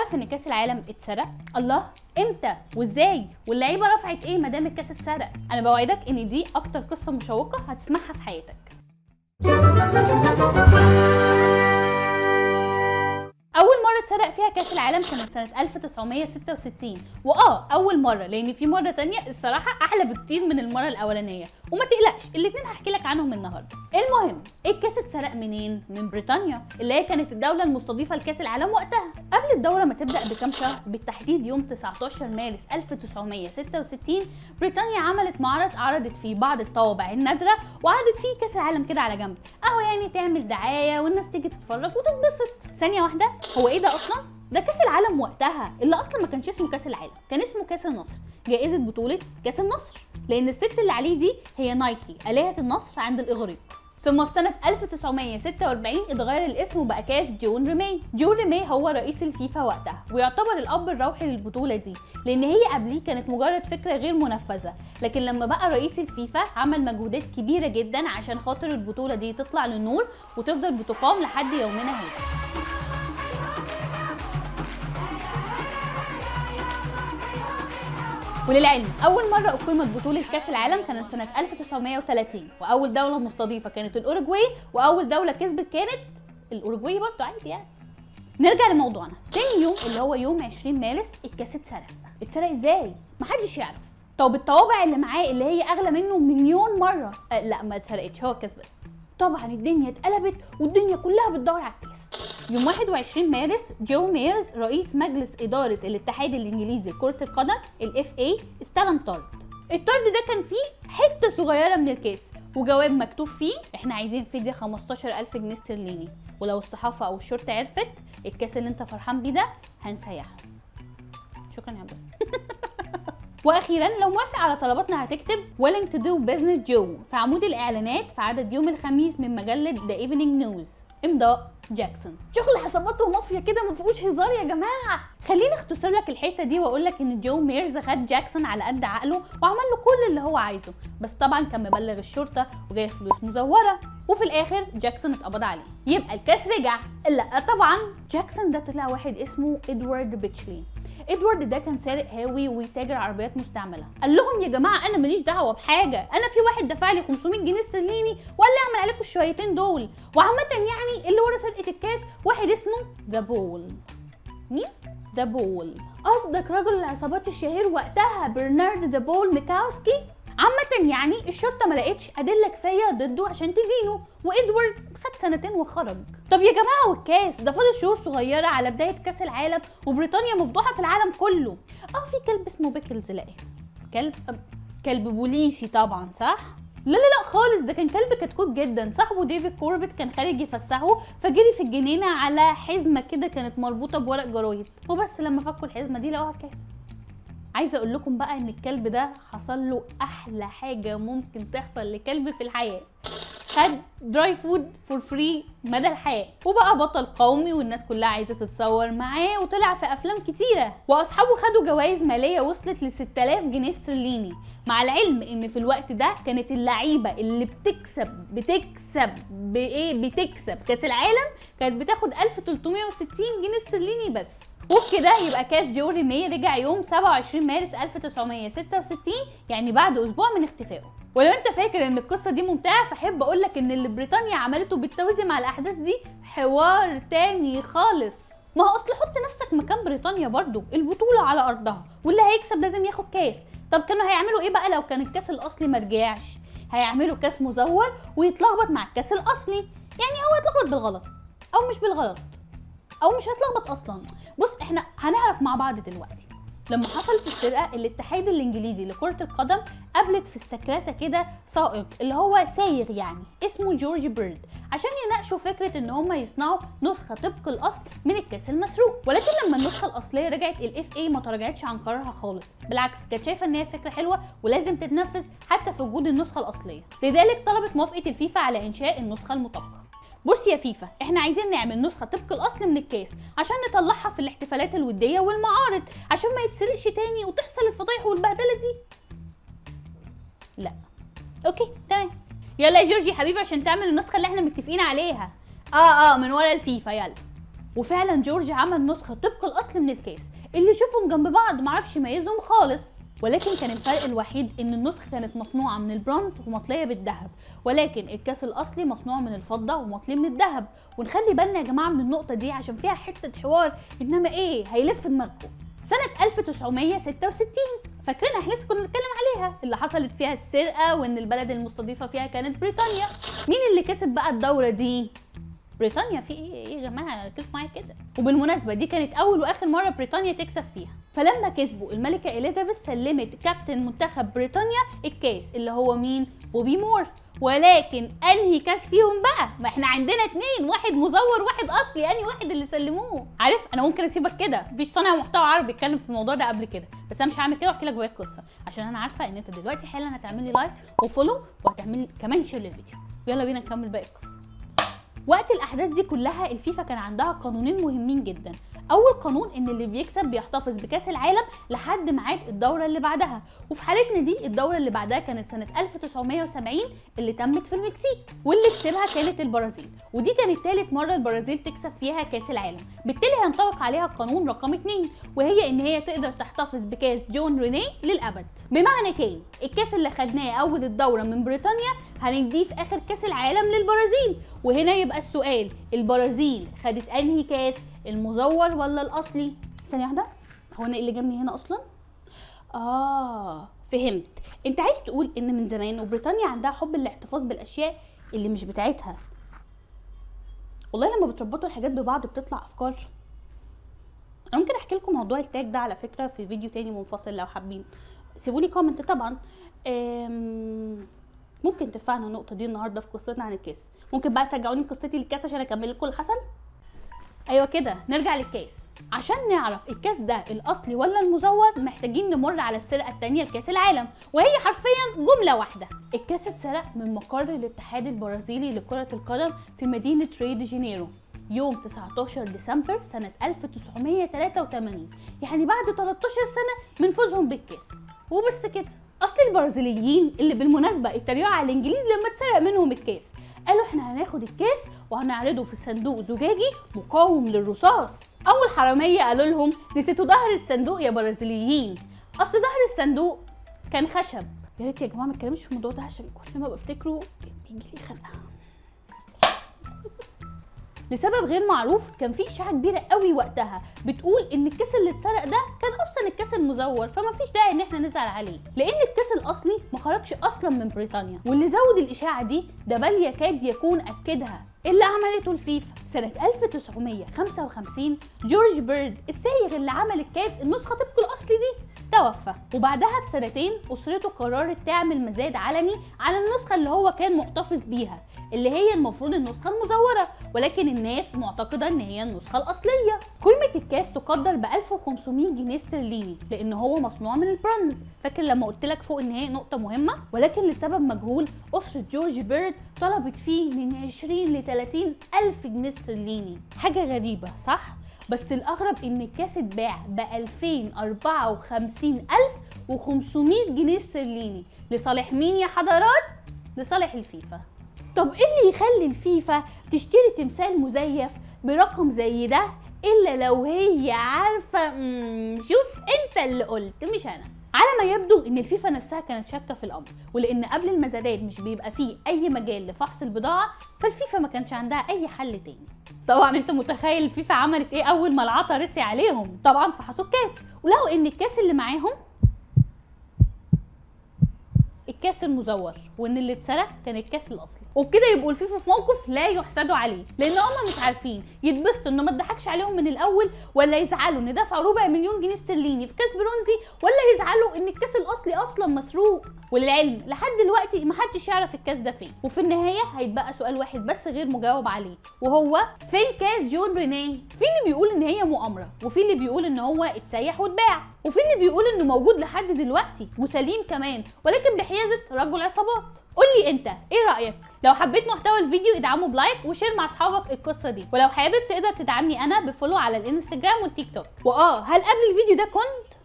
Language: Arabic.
تعرف ان كاس العالم اتسرق؟ الله، امتى وازاي؟ واللعيبه رفعت ايه ما دام الكاس اتسرق؟ انا بوعدك ان دي اكتر قصه مشوقه هتسمعها في حياتك. اول مره اتسرق فيها كاس العالم كانت سنه 1966، اول مره، لان في مره تانية الصراحه احلى بكتير من المره الاولانيه، وما تقلقش الاتنين هحكي لك عنهم النهارده. المهم الكاس اتسرق منين؟ من بريطانيا، اللي هي كانت الدوله المستضيفه لكاس العالم وقتها. قبل الدوره ما تبدا بكام شهر، بالتحديد يوم 19 مارس 1966، بريطانيا عملت معرض عرضت فيه بعض الطوابع النادره، وعرضت فيه كاس العالم كده على جنب، يعني تعمل دعايه والناس تيجي تتفرج وتتبسط. ثانيه واحده، هو ايه ده اصلا؟ ده كاس العالم وقتها اللي اصلا ما كانش اسمه كاس العالم، كان اسمه كاس النصر، جائزه بطوله كاس النصر، لان الست اللي عليه دي هي نايكي الهه النصر عند الاغريق. ثم في سنة 1946 اتغير الاسم وبقى كاس جون ريمي. جون ريمي هو رئيس الفيفا وقتها، ويعتبر الأب الروحي للبطولة دي، لأن هي قبليه كانت مجرد فكرة غير منفذة، لكن لما بقى رئيس الفيفا عمل مجهودات كبيرة جدا عشان خاطر البطولة دي تطلع للنور وتفضل بتقام لحد يومنا هذا. وللعلم اول مره اقيمت بطوله كاس العالم كانت سنه 1930، واول دوله مستضيفه كانت الاوروجواي، واول دوله كسبت كانت الاوروجواي برضه عادي يعني. نرجع لموضوعنا. تاني يوم اللي هو يوم 20 مارس الكاس اتسرق ازاي؟ محدش يعرف. طب الطوابع اللي معاه اللي هي اغلى منه مليون مره، لا ما اتسرقتش، هو الكاس بس. طبعا الدنيا اتقلبت والدنيا كلها بتدور على الكاس. يوم 21 مارس جو ميرز رئيس مجلس إدارة الاتحاد الإنجليزي لكرة القدم FA استلم طرد. الطرد ده كان فيه حتة صغيرة من الكاس وجواب مكتوب فيه احنا عايزين فدية 15,000 جنيه استرليني، ولو الصحافة أو الشرطة عرفت الكاس اللي انت فرحان بيه ده هنسيحه. شكرا يا عبد. واخيرا لو موافق على طلباتنا هتكتب willing to do business Joe في عمود الاعلانات في عدد يوم الخميس من مجله The Evening News. امضاء جاكسون. شغل حسابات ومافيا كده ما فيهوش هزار يا جماعه. خليني اختصر لك الحته دي واقول لك ان جو ميرز خد جاكسون على قد عقله وعمل له كل اللي هو عايزه، بس طبعا كان مبلغ الشرطه وجايب فلوس مزوره، وفي الاخر جاكسون اتقبض عليه. يبقى الكاس رجع. لا طبعا جاكسون ده طلع واحد اسمه ادوارد بيتشلي. ادوارد ده كان سارق هاوي وتاجر عربيات مستعمله. قال لهم يا جماعه انا ماليش دعوه بحاجه، انا في واحد دفع لي 500 جنيه استرليني وقال لي اعمل عليكم الشويتين دول، وعامه يعني اللي ورا سرقه الكاس واحد اسمه ذا بول. مين؟ ذا بول. قصدك رجل العصابات الشهير وقتها برنارد ذا بول ميكاوسكي؟ عامة يعني الشرطة ما لقتش أدلة كفاية ضده عشان تدينه، وإدوارد خد 2 سنين وخرج. طب يا جماعة والكاس ده فاضل شهور صغيرة على بداية كاس العالم وبريطانيا مفضوحة في العالم كله. في كلب اسمه بيكلز لاقي. كلب بوليسي طبعا صح؟ لا خالص، ده كان كلب كتكوت جدا. صاحبه ديفيد كوربت كان خارج يفسحه فجري في الجنينة على حزمة كده كانت مربوطة بورق جرايد، وبس لما فكوا الحزمة دي لقوها كاس. عايزه اقول لكم بقى ان الكلب ده حصل له احلى حاجه ممكن تحصل لكلب في الحياه، خد دراي فود فور فري مدى الحياه، وبقى بطل قومي والناس كلها عايزه تتصور معاه، وطلع في افلام كتيره، واصحابه خدوا جوائز ماليه وصلت ل 6000 جنيه استرليني. مع العلم ان في الوقت ده كانت اللعيبه اللي بتكسب كاس العالم كانت بتاخد 1360 جنيه استرليني بس. وبكده يبقى كاس جو ريمي رجع يوم 27 مارس 1966، يعني بعد اسبوع من اختفائه. ولو انت فاكر ان القصه دي ممتعه فاحب اقول لك ان اللي بريطانيا عملته بالتوازي مع الاحداث دي حوار تاني خالص. ما هو اصل حط نفسك مكان بريطانيا برضو، البطوله على ارضها واللي هيكسب لازم ياخد كاس. طب كانوا هيعملوا ايه بقى لو كان الكاس الاصلي مرجعش؟ هيعملوا كاس مزور ويتلخبط مع الكاس الاصلي، يعني هو يتلخبط بالغلط او مش بالغلط او مش هتلخبط اصلا. بص احنا هنعرف مع بعض دلوقتي. لما حصلت السرقه الاتحاد الانجليزي لكره القدم قابلت في السكرته كده سائق اللي هو سايغ يعني اسمه جورج بيرد عشان يناقشوا فكره ان هم يصنعوا نسخه طبق الاصل من الكاس المسروق. ولكن لما النسخه الاصليه رجعت FA ما تراجعتش عن قرارها خالص، بالعكس كانت شايفه ان هي فكره حلوه ولازم تتنفذ حتى في وجود النسخه الاصليه. لذلك طلبت موافقه الفيفا على انشاء النسخه المطبقه. بص يا فيفا احنا عايزين نعمل نسخه طبق الاصل من الكاس عشان نطلعها في الاحتفالات الوديه والمعارض عشان ما يتسرقش تاني وتحصل الفضايح والبهدله دي. لا اوكي تمام، يلا يا جورجي حبيبي عشان تعمل النسخه اللي احنا متفقين عليها. من ورا الفيفا يلا. وفعلا جورج عمل نسخه طبق الاصل من الكاس اللي يشوفهم جنب بعض معرفش يميزهم خالص، ولكن كان الفرق الوحيد ان النسخه كانت مصنوعه من البرونز ومطليه بالذهب، ولكن الكاس الاصلي مصنوع من الفضه ومطلي من الذهب. ونخلي بالنا يا جماعه من النقطه دي عشان فيها حته حوار انما ايه هيلف دماغكم. سنه 1966 فاكرين احنا لسه كنا بنتكلم عليها اللي حصلت فيها السرقه وان البلد المستضيفه فيها كانت بريطانيا. مين اللي كسب بقى الدوره دي؟ بريطانيا. في ايه يا جماعه ركزوا معايا كده. وبالمناسبه دي كانت اول واخر مره بريطانيا تكسب فيها. فلما كسبوا الملكه اليزابيث سلمت كابتن منتخب بريطانيا الكاس اللي هو مين؟ بوبي مور. ولكن انهي كاس فيهم بقى؟ ما احنا عندنا اتنين، واحد مزور واحد اصلي، انهي واحد اللي سلموه؟ عارف انا ممكن اسيبك كده، مفيش صانع محتوى عربي اتكلم في الموضوع ده قبل كده، بس انا مش هعمل كده واحكي لك بقى القصه عشان انا عارفه ان انت دلوقتي حالا هتعمل لي لايك وفولو وهتعمل كمان شير للفيديو. يلا بينا نكمل باقي القصه. وقت الاحداث دي كلها الفيفا كان عندها قانونين مهمين جدا. اول قانون ان اللي بيكسب بيحتفظ بكاس العالم لحد ميعاد الدوره اللي بعدها، وفي حالتنا دي الدوره اللي بعدها كانت سنه 1970 اللي تمت في المكسيك، واللي كسبها كانت البرازيل، ودي كانت ثالث مره البرازيل تكسب فيها كاس العالم. بالتالي هينطبق عليها قانون رقم 2 وهي ان هي تقدر تحتفظ بكاس جون رينيه للابد. بمعنى كان الكاس اللي خدناه اول الدوره من بريطانيا هنديه في اخر كاس العالم للبرازيل. وهنا يبقى السؤال، البرازيل خدت انهي كاس؟ المزور ولا الاصلي؟ ثانيه واحده، هو انا اللي جنبي هنا اصلا؟ فهمت. انت عايز تقول ان من زمان وبريطانيا عندها حب الاحتفاظ بالاشياء اللي مش بتاعتها. والله لما بتربطوا الحاجات ببعض بتطلع افكار. انا ممكن احكي لكم موضوع التاج ده على فكره في فيديو تاني منفصل لو حابين، سيبولي كومنت طبعا. ممكن تنفعنا النقطه دي النهارده في قصتنا عن الكاس. ممكن بقى ترجعوني قصتي للكاس عشان اكمل لكم اللي حصل. ايوه كده، نرجع للكاس. عشان نعرف الكاس ده الاصلي ولا المزور محتاجين نمر على السرقه الثانيه لكاس العالم، وهي حرفيا جمله واحده. الكاس اتسرق من مقر الاتحاد البرازيلي لكره القدم في مدينه ريو دي جانيرو يوم 19 ديسمبر سنه 1983، يعني بعد 13 سنه من فوزهم بالكاس. وبس كده. اصل البرازيليين اللي بالمناسبه اتريقوا على الانجليز لما اتسرق منهم الكاس، قالوا احنا هناخد الكاس وهنعرضه في صندوق زجاجي مقاوم للرصاص. اول حراميه قالوا لهم نسيتوا ظهر الصندوق يا برازيليين، اصل ظهر الصندوق كان خشب. يا ريت يا جماعه ما اتكلمش في الموضوع ده عشان كل ما بفتكره بيجي لي خنقه. لسبب غير معروف كان في اشاعه كبيره قوي وقتها بتقول ان الكاس اللي اتسرق ده كان اصلا الكاس المزور، فما فيش داعي ان احنا نزعل عليه لان الكاس الاصلي ما خرجش اصلا من بريطانيا. واللي زود الاشاعه دي ده بل يكاد يكون اكدها اللي عملته الفيفا. سنه 1955 جورج بيرد السايغ اللي عمل الكاس النسخه طبق الاصلي دي توفى، وبعدها بسنتين اسرته قررت تعمل مزاد علني على النسخه اللي هو كان محتفظ بيها اللي هي المفروض النسخه المزوره، ولكن الناس معتقده ان هي النسخه الاصليه. قيمه الكاس تقدر ب 1500 جنيه استرليني لان هو مصنوع من البرونز. فاكر لما قلت لك فوق ان هي نقطه مهمه؟ ولكن لسبب مجهول اسره جورج بيرد طلبت فيه من 20 ل 30 الف جنيه استرليني. حاجه غريبه صح؟ بس الاغرب ان الكاس اتباع ب 254500 جنيه استرليني لصالح مين يا حضرات؟ لصالح الفيفا. طب ايه اللي يخلي الفيفا تشتري تمثال مزيف برقم زي ده الا لو هي عارفه؟ شوف انت اللي قلت مش انا. على ما يبدو ان الفيفا نفسها كانت شاكه في الامر، ولان قبل المزادات مش بيبقى فيه اي مجال لفحص البضاعه، فالفيفا ما كانش عندها اي حل تاني. طبعا انت متخيل الفيفا عملت ايه اول ما العطا رسي عليهم؟ طبعا فحصوا الكاس ولقوا ان الكاس اللي معاهم الكاس المزور، وان اللي اتسرق كان الكاس الاصلي. وبكده يبقوا الفيفا في موقف لا يحسدوا عليه، لان هم مش عارفين يتبسطوا انه ما اتضحكش عليهم من الاول، ولا يزعلوا ان دفعوا ربع مليون جنيه استرليني في كاس برونزي، ولا يزعلوا ان الكاس الاصلي اصلا مسروق. وللعلم لحد دلوقتي محدش يعرف الكاس ده فين. وفي النهايه هيتبقى سؤال واحد بس غير مجاوب عليه، وهو فين كاس جون رينيه؟ في اللي بيقول ان هي مؤامره، وفي اللي بيقول ان هو اتسيح واتباع، وفي اللي بيقول انه موجود لحد دلوقتي وسليم كمان، ولكن بحيازه رجل عصابات. قول لي انت ايه رايك؟ لو حبيت محتوى الفيديو ادعمه بلايك وشير مع اصحابك القصه دي، ولو حابب تقدر تدعمني انا بفولو على الانستجرام والتيك توك. هل قبل الفيديو ده كنت